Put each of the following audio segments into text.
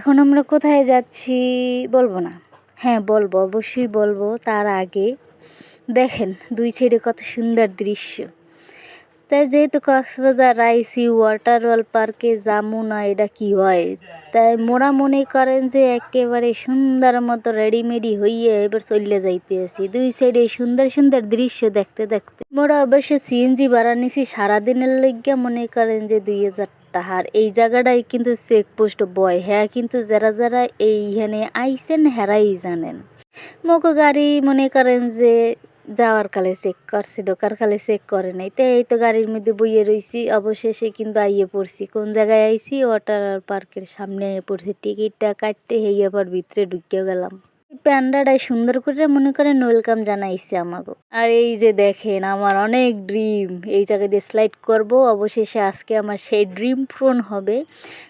এখন আমরা কোথায় যাচ্ছি বলবো না? হ্যাঁ বলবো, অবশ্যই বলবো। তার আগে দেখেন দুই সাইডে কত সুন্দর দৃশ্য। তাই যেহেতু কক্সবাজার আইছি ওয়াটার ওয়ার্ল্ড পার্কে যাবো না এটা কি হয়? তাই মোরা মনে করেন যে একেবারে সুন্দর মতো রেডিমেডি হইয়ে এবার চলে যাইতেছি দুই সাইডে সুন্দর সুন্দর দৃশ্য দেখতে দেখতে। মোরা অবশ্য সিএনজি ভাড়া নিছি সারাদিনের লইগ্যা, মনে করেন যে 2000 টাকার। এই জায়গাটাই কিন্তু চেকপোস্ট বয়, হ্যাঁ কিন্তু যারা যারা এইখানে আইছেন হেরাই জানেন। মোকে গাড়ি মনে করেন যে যাওয়ার কালে চেক করছে, ঢোকার কালে চেক করে নাই। তো এই তো গাড়ির মধ্যে বইয়ে রইছি, অবশেষে কিন্তু আইয়ে পড়ছি। কোন জায়গায় আইছি? ওয়াটার পার্কের সামনে আইয়ে পড়ছি। টিকিটটা কাটতে হেয়ে আবার ভিতরে ঢুকে গেলাম। প্যান্ডাটাই সুন্দর করে মনে করেন ওয়েলকাম জানাইছে আমাকে। আর এই যে দেখেন আমার অনেক ড্রিম, এই জায়গা দিয়ে স্লাইড করব। অবশেষে আজকে আমার সেই ড্রিম পূরণ হবে।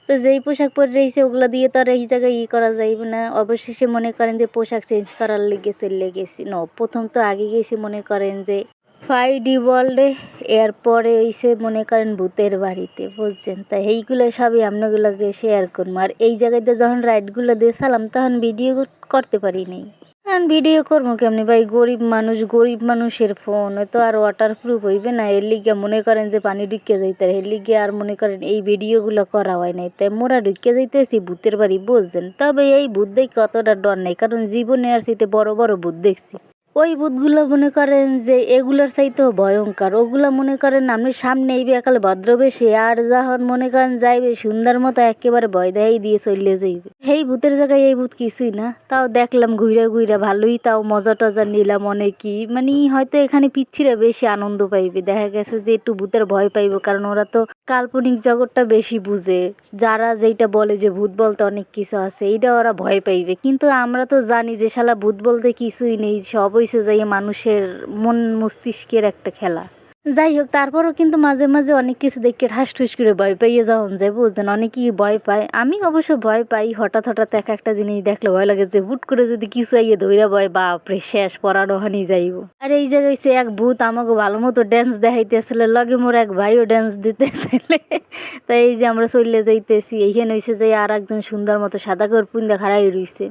তো যেই পোশাক পরে রয়েছে ওগুলো দিয়ে তো আর এই জায়গায় করা যাইবে না। অবশেষে মনে করেন যে পোশাক চেঞ্জ করার লেগে চলে গেছি। প্রথম তো আগে গেছি মনে করেন যে 5D ওয়ার্ল্ডে, এরপরে হইছে মনে করেন ভূতের বাড়িতে, বুঝছেন? তাই এইগুলো সবই আপনাগুলোকে শেয়ার করবো। আর এই জায়গাতে যখন রাইডগুলো দিয়েছিলাম তখন ভিডিও করতে পারি নাই। কারণ ভিডিও করবো কেমনি ভাই, গরিব মানুষের ফোন তো আর ওয়াটার প্রুফ হইবে না। এর লিগে মনে করেন যে পানি ঢুকে যাইতে, এর লিগে আর মনে করেন এই ভিডিওগুলো করা হয় নাই। তাই মোরা ঢুকে যাইতেছি ভূতের বাড়ি, বুঝছেন? তবে এই ভূত দেখে অতটা ডর নেই, কারণ জীবনে আর সাথে বড় বড় ভূত দেখছি। ওই ভূতগুলো মনে করেন যে এগুলোর চাইতেও ভয়ঙ্কর। ওগুলো মনে করেন আপনি সামনে এইবে একালে ভদ্রবেশে, আর যখন মনে করেন যাইবে সুন্দর মতো একেবারে ভয় দেখাই দিয়ে চলে যাইবে। এই ভূতের জায়গায় এই ভূত কিছুই না। তাও দেখলাম ঘুরে ঘুরে ভালোই, তাও মজা টজা নিলাম অনেকই। মানে হয়তো এখানে পিচ্ছিরা বেশি আনন্দ পাইবে, দেখা গেছে যে একটু ভূতের ভয় পাইবে, কারণ ওরা তো কাল্পনিক জগৎটা বেশি বুঝে। যারা যেটা বলে যে ভূত বলতে অনেক কিছু আছে, এইটা ওরা ভয় পাইবে। কিন্তু আমরা তো জানি যে শালা ভূত বলতে কিছুই নেই, সব হইছে যাই মানুষের মন মস্তিষ্কের একটা খেলা। যাই হোক, তারপরও কিন্তু মাঝে মাঝে অনেক কিছু দেখে ঠাস ঠুস করে ভয় পাইয়ে যাওয়া যায়, বুঝছেন? অনেকেই ভয় পায়, আমি অবশ্য ভয় পাই। হঠাৎ হঠাৎ এক একটা জিনিস দেখলে ভয় লাগে যে হুট করে যদি কিছু আইয়ে ধইরা ভয়, বাপরে শেষ পড়ানো হানি যাইব। আর এই জায়গায় সে এক ভূত আমাকে ভালো মতো ড্যান্স দেখাইতেছিল, লগে মোর এক ভাইও ড্যান্স দিতেছিল। তাই এই যে আমরা চলে যাইতেছি, এইখানে হয়েছে যে আর একজন সুন্দর মতো সাদা করে পুন্দা খাড়াই রইছে।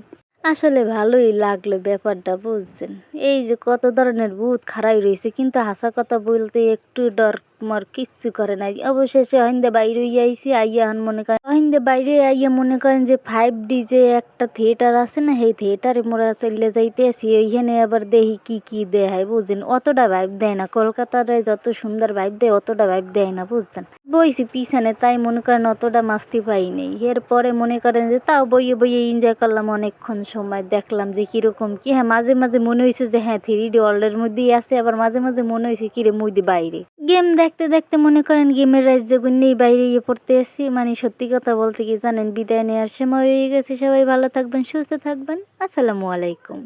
আসলে ভালোই লাগলো ব্যাপারটা, বুঝছেন? এই যে কত ধরনের ভূত খাড়াই রয়েছে, কিন্তু হাসা কথা বলতে একটু ডর মর কিচ্ছু করে নাই। অবশেষে হইন্দে বাইরে আইছি, আইয়া মনে করেন হইন্দে বাইরে আইয়া মনে করেন যে 5D যে একটা থিয়েটার আছে না, সেই থিয়েটারে মোরা চলে যাইতেছি। ওইখানে আবার দেখি কি কি দেয়, বুঝছেন? অতটা ভাইব দেয় না। কলকাতায় যত সুন্দর ভাইব দেয় অতটা ভাইব দেয় না, বুঝছেন? বইছি পিছনে, তাই মনে করেন অতটা মাস্তি পাই নেই। এরপরে মনে করেন যে তাও বইয়ে বইয়ে এনজয় করলাম অনেকক্ষণ সময়, দেখলাম যে কীরকম কি। হ্যাঁ মাঝে মাঝে মনে হয়েছে যে হ্যাঁ 3D ওয়ার্ল্ডের মধ্যেই আছে, আবার মাঝে মাঝে মনে হয়েছে কিরে মুই বাইরে। গেম দেখতে দেখতে মনে করেন গেমের রাজ্যগুণ নিয়ে বাইরে পড়তে আসি। মানে সত্যি কথা বলতে কি জানেন, বিদায় নেওয়ার সময় হয়ে গেছে। সবাই ভালো থাকবেন, সুস্থ থাকবেন। আসসালামু আলাইকুম।